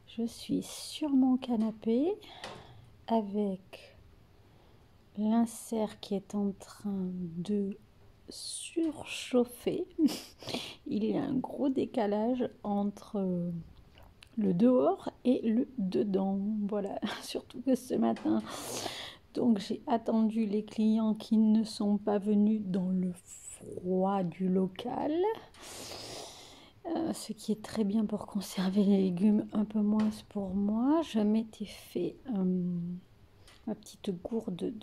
Je suis sur mon canapé avec l'insert qui est en train de surchauffer. Il y a un gros décalage entre le dehors et le dedans. Voilà, surtout que ce matin, donc j'ai attendu les clients qui ne sont pas venus dans le froid du local. Ce qui est très bien pour conserver les légumes, un peu moins pour moi. Je m'étais fait ma petite gourde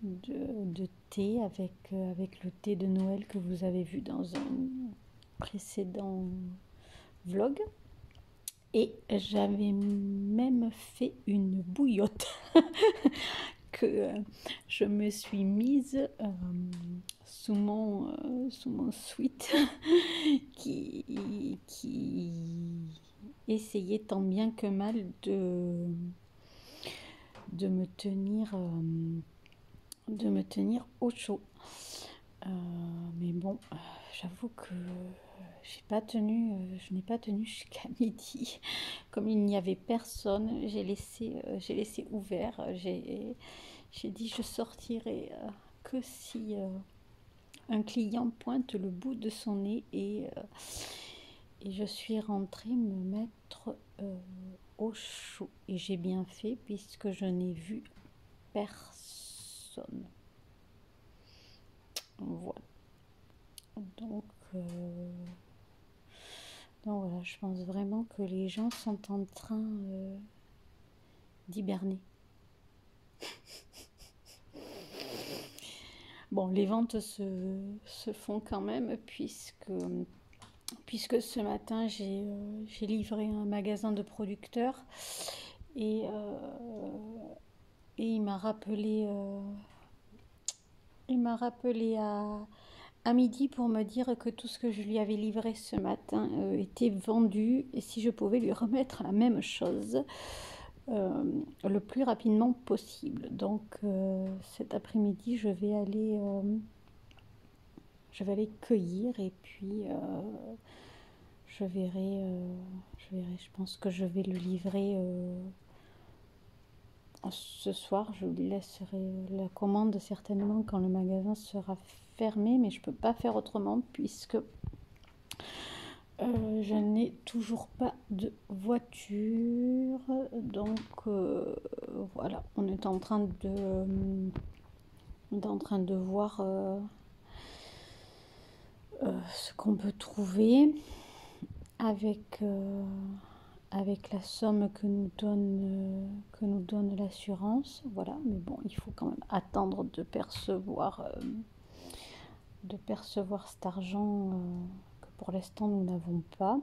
de thé avec le thé de Noël que vous avez vu dans un précédent vlog. Et j'avais même fait une bouillotte que je me suis mise sous mon sweat qui essayait tant bien que mal de me tenir au chaud. Mais bon, j'avoue que je n'ai pas tenu jusqu'à midi. Comme il n'y avait personne, j'ai laissé ouvert. J'ai dit je sortirai que si un client pointe le bout de son nez et je suis rentrée me mettre au chaud. Et j'ai bien fait puisque je n'ai vu personne. Voilà. Donc voilà, je pense vraiment que les gens sont en train d'hiberner. Bon, les ventes se font quand même puisque ce matin j'ai livré un magasin de producteurs et il m'a rappelé à midi pour me dire que tout ce que je lui avais livré ce matin était vendu et si je pouvais lui remettre la même chose le plus rapidement possible. Donc cet après-midi, je vais aller cueillir et puis je verrai, je pense que je vais le livrer ce soir. Je lui laisserai la commande certainement quand le magasin sera fermé, mais je peux pas faire autrement puisque je n'ai toujours pas de voiture. Donc voilà, on est en train de voir ce qu'on peut trouver avec la somme que nous donne l'assurance. Voilà, mais bon, il faut quand même attendre de percevoir cet argent que pour l'instant nous n'avons pas.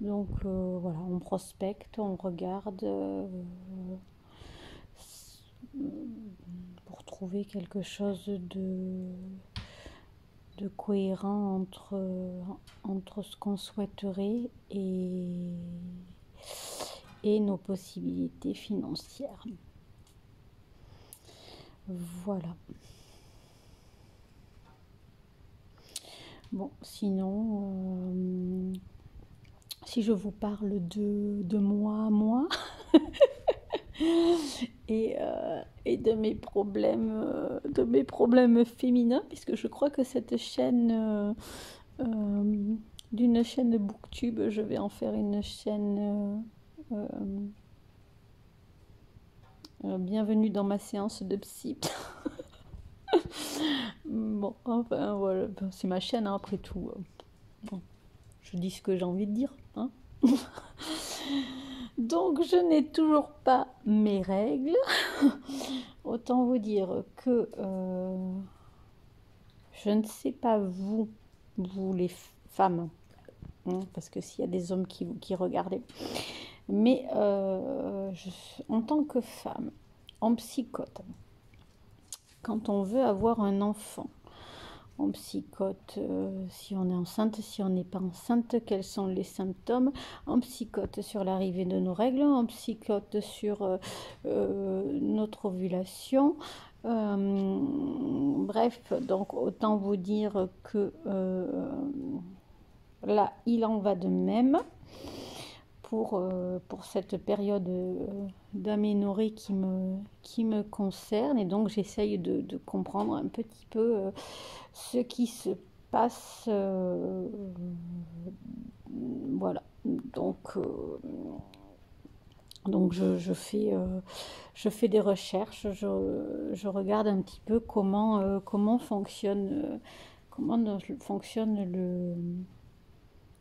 Donc voilà, on prospecte, on regarde pour trouver quelque chose de cohérent entre ce qu'on souhaiterait et nos possibilités financières. Voilà. Bon, sinon, si je vous parle de moi et de mes problèmes féminins, puisque je crois que cette chaîne, d'une chaîne de Booktube, je vais en faire une chaîne bienvenue dans ma séance de psy. Bon, enfin voilà, c'est ma chaîne hein, après tout. Bon, je dis ce que j'ai envie de dire. Hein. Donc je n'ai toujours pas mes règles. Autant vous dire que je ne sais pas vous les femmes, hein, parce que s'il y a des hommes qui regardent, mais en tant que femme, en psychote, quand on veut avoir un enfant, on psychote si on est enceinte, si on n'est pas enceinte, quels sont les symptômes, on psychote sur l'arrivée de nos règles, on psychote sur notre ovulation. Bref, donc autant vous dire que là, il en va de même. pour cette période d'aménorrhée qui me concerne. Et donc, j'essaye de comprendre un petit peu ce qui se passe. Voilà. Donc je fais des recherches, je regarde un petit peu comment fonctionne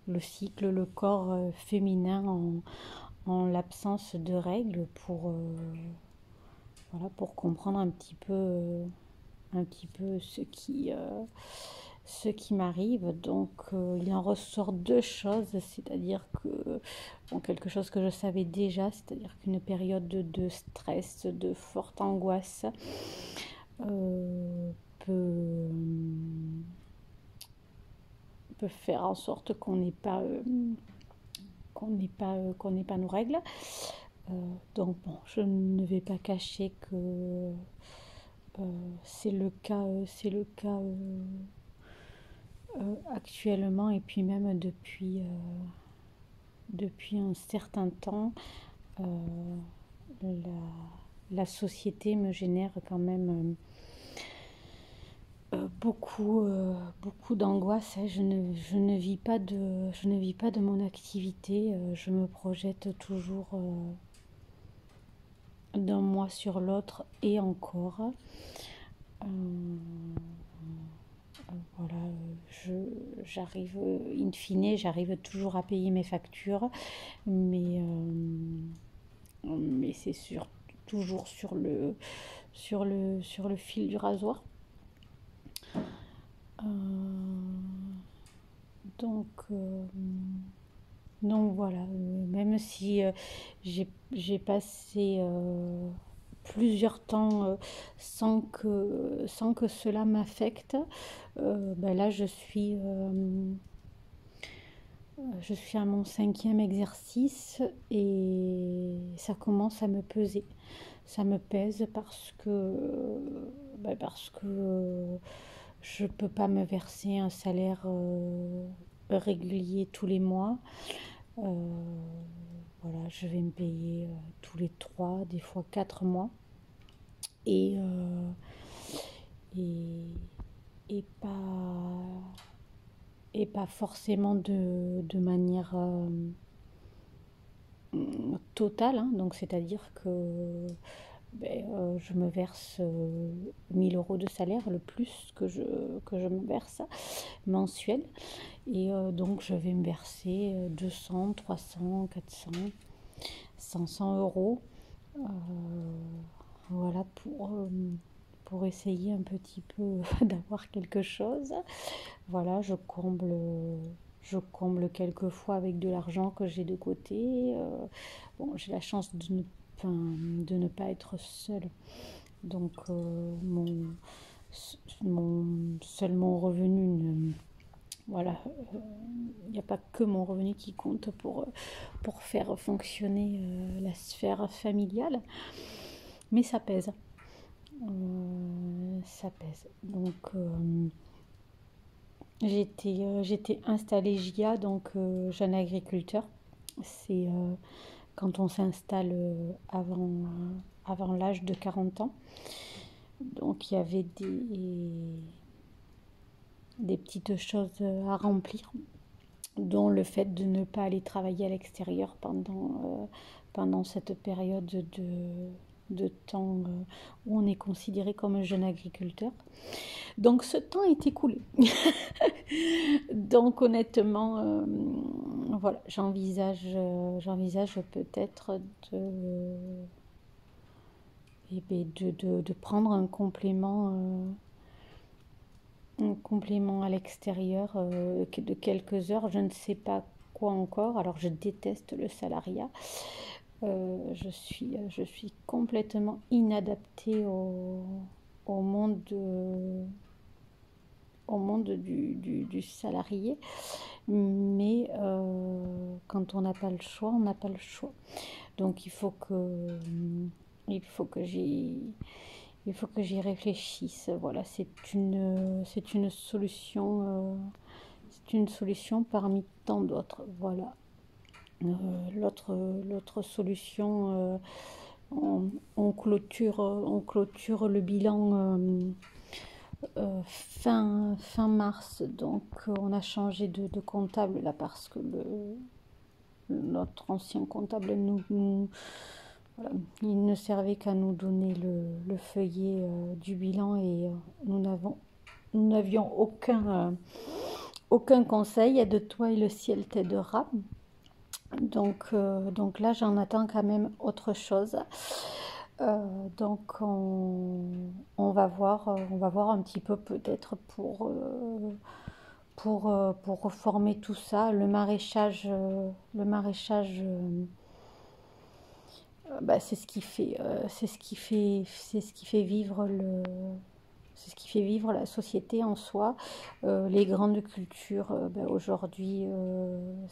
le cycle, le corps féminin en l'absence de règles voilà, pour comprendre un petit peu ce qui m'arrive. Donc il en ressort deux choses, c'est-à-dire que bon, quelque chose que je savais déjà, c'est-à-dire qu'une période de stress, de forte angoisse euh, peut, peut faire en sorte qu'on n'ait pas nos règles. Donc bon, je ne vais pas cacher que c'est le cas, actuellement, et puis même depuis un certain temps. euh, la société me génère quand même beaucoup d'angoisse. Je ne vis pas de mon activité. Je me projette toujours d'un mois sur l'autre et encore. Voilà, j'arrive, in fine, j'arrive toujours à payer mes factures, mais c'est toujours sur le fil du rasoir. Euh, donc, euh, donc voilà, même si j'ai passé plusieurs temps sans que cela m'affecte, ben là je suis à mon 5e exercice et ça commence à me peser. Ça me pèse parce que je ne peux pas me verser un salaire régulier tous les mois. Voilà, je vais me payer tous les 3, des fois 4 mois. Et, et, et pas forcément de manière totale, hein. Donc c'est-à-dire que je me verse 1000 euros de salaire, le plus que je me verse mensuel. Et donc je vais me verser 200, 300, 400, 500 euros. Voilà, pour essayer un petit peu d'avoir quelque chose. Voilà, je comble quelquefois avec de l'argent que j'ai de côté. Bon, j'ai la chance de ne pas être seule. Donc, mon revenu, voilà, il n'y a pas que mon revenu qui compte pour faire fonctionner la sphère familiale, mais ça pèse. Ça pèse. Donc, j'étais installée JA, donc jeune agriculteur. C'est quand on s'installe avant l'âge de 40 ans. Donc il y avait des petites choses à remplir, dont le fait de ne pas aller travailler à l'extérieur pendant cette période de temps où on est considéré comme un jeune agriculteur. Donc ce temps est écoulé. Donc honnêtement, voilà, j'envisage peut-être de prendre un complément à l'extérieur de quelques heures. Je ne sais pas quoi encore. Alors je déteste le salariat. Je suis complètement inadaptée au monde du salarié, mais quand on n'a pas le choix, on n'a pas le choix. Donc il faut que j'y réfléchisse. Voilà, c'est une solution parmi tant d'autres. Voilà. L'autre solution, on clôture le bilan fin mars. Donc on a changé de comptable là parce que notre ancien comptable voilà, il ne servait qu'à nous donner le feuillet du bilan et nous n'avions aucun conseil. Aide-toi et le ciel t'aidera. Donc là, j'en attends quand même autre chose. Donc on va voir un petit peu peut-être pour reformer tout ça. Le maraîchage, bah, c'est ce qui fait vivre c'est ce qui fait vivre la société en soi. Les grandes cultures, bah, aujourd'hui,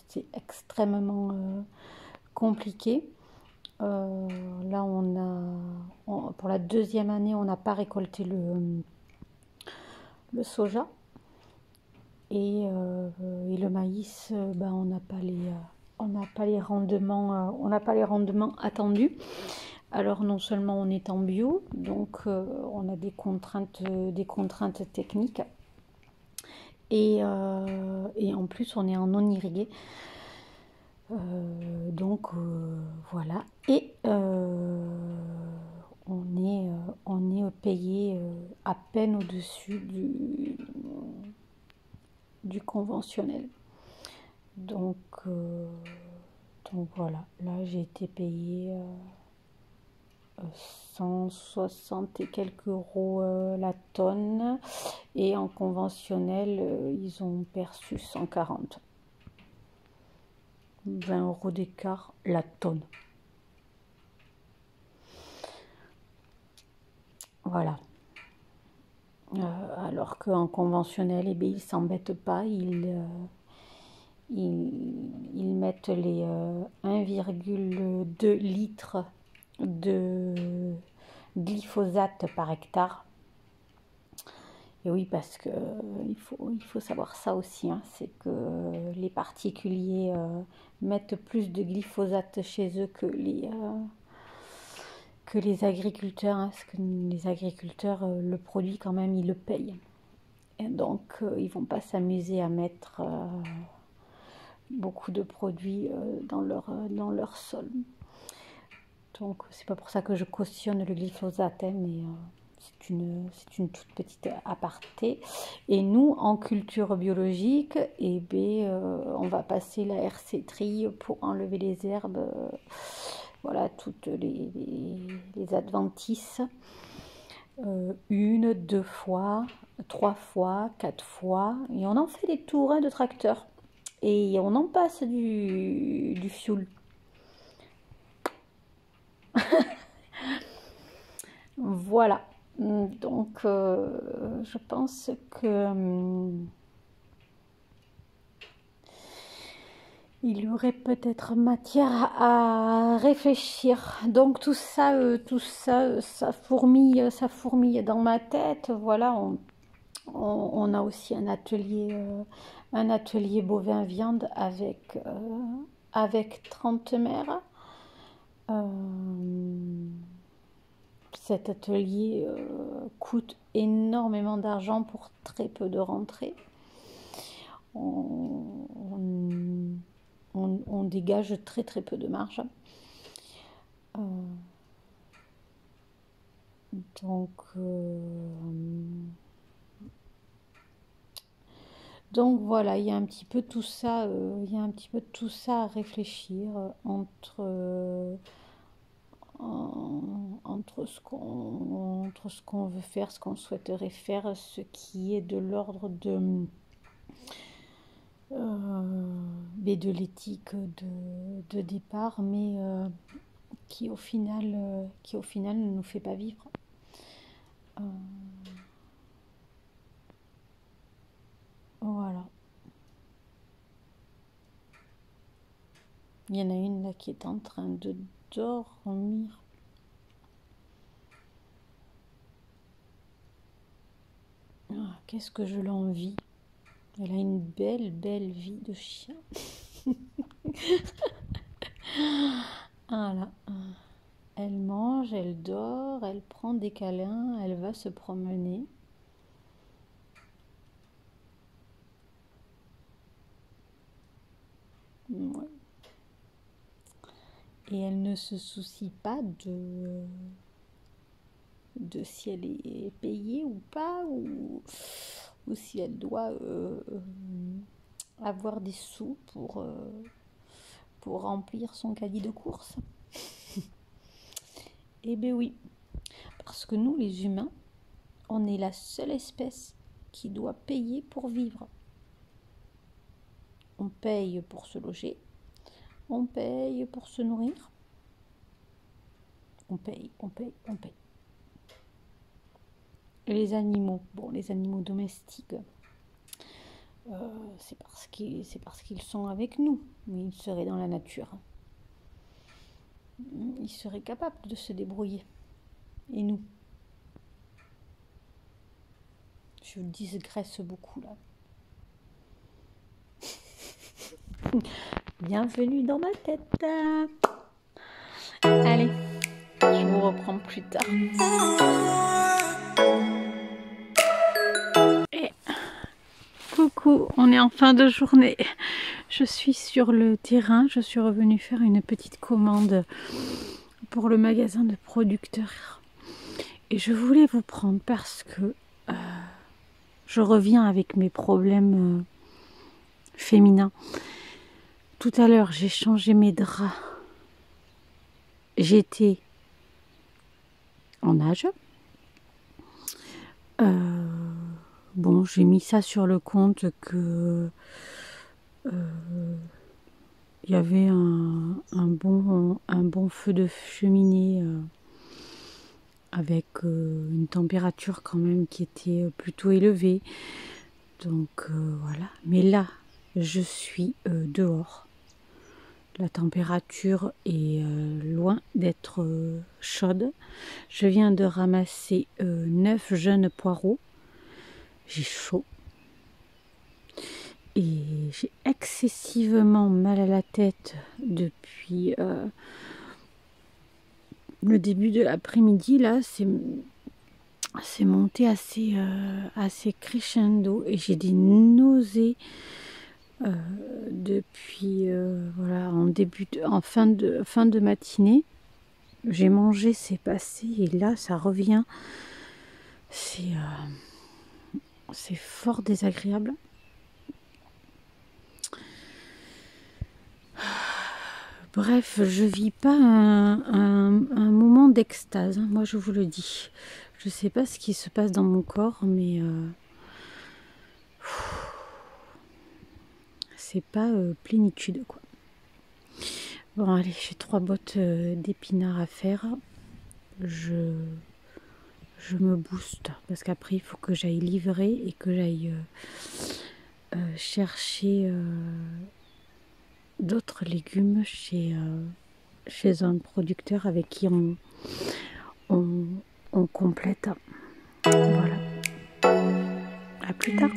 c'est extrêmement compliqué. Là, pour la deuxième année, on n'a pas récolté le soja et le maïs. Ben, on n'a pas les rendements attendus. Alors non seulement on est en bio, donc on a des contraintes techniques, et en plus on est en non irrigué. Donc voilà, et on est payé à peine au-dessus du conventionnel. Donc, donc voilà, là j'ai été payé 160 et quelques euros la tonne, et en conventionnel ils ont perçu 140. 20 euros d'écart la tonne. Voilà. Alors qu'en conventionnel, eh bien, ils ne s'embêtent pas. Ils mettent les 1,2 litres de glyphosate par hectare. Et oui, parce que il faut savoir ça aussi, hein, c'est que les particuliers mettent plus de glyphosate chez eux que les agriculteurs, hein, parce que les agriculteurs, le produit quand même, ils le payent. Et donc, ils vont pas s'amuser à mettre beaucoup de produits dans leur sol. Donc, c'est pas pour ça que je cautionne le glyphosate, hein, mais c'est une toute petite aparté. Et nous, en culture biologique, eh bien, on va passer la RC tri pour enlever les herbes, voilà, toutes les adventices. 1, 2 fois, 3 fois, 4 fois, et on en fait des tours, hein, de tracteur. Et on en passe du fioul. Voilà. Donc, je pense que il y aurait peut-être matière à réfléchir. Donc tout ça, ça fourmille dans ma tête. Voilà, on a aussi un atelier bovin viande avec 30 mères. Cet atelier coûte énormément d'argent pour très peu de rentrées. On dégage très très peu de marge. Donc voilà, il y a un petit peu tout ça, à réfléchir entre ce qu'on veut faire, ce qu'on souhaiterait faire, ce qui est de l'ordre de l'éthique de départ, mais qui au final ne nous fait pas vivre. Voilà. Il y en a une là qui est en train de dormir. Ah, qu'est-ce que je l'envie. Elle a une belle vie de chien. elle dort, elle prend des câlins, elle va se promener. Ouais. Et elle ne se soucie pas de si elle est payée ou pas, ou si elle doit avoir des sous pour remplir son caddie de course. Eh bien oui, parce que nous les humains, on est la seule espèce qui doit payer pour vivre. On paye pour se loger, on paye pour se nourrir, on paye. Et les animaux, bon, les animaux domestiques, c'est parce qu'ils sont avec nous, mais ils seraient dans la nature. Ils seraient capables de se débrouiller. Et nous? Je digresse beaucoup là. Bienvenue dans ma tête. Allez, je vous reprends plus tard. Et coucou, on est en fin de journée. Je suis sur le terrain. Je suis revenue faire une petite commande pour le magasin de producteurs. Et je voulais vous prendre parce que je reviens avec mes problèmes féminins. Tout à l'heure, j'ai changé mes draps. J'étais en nage. Bon, j'ai mis ça sur le compte que il y avait un bon feu de cheminée avec une température quand même qui était plutôt élevée. Donc voilà. Mais là, je suis dehors. La température est loin d'être chaude. Je viens de ramasser 9 jeunes poireaux. J'ai chaud. Et j'ai excessivement mal à la tête depuis le début de l'après-midi. Là, c'est monté assez crescendo. Et j'ai des nausées depuis voilà, en fin de matinée. J'ai mangé, c'est passé, et là ça revient. C'est fort désagréable. Bref, je vis pas un moment d'extase, hein, moi je vous le dis. Je sais pas ce qui se passe dans mon corps, mais c'est pas plénitude, quoi. Bon, allez, j'ai 3 bottes d'épinards à faire. Je me booste parce qu'après il faut que j'aille livrer et que j'aille chercher d'autres légumes chez un producteur avec qui on complète. Voilà. À plus tard.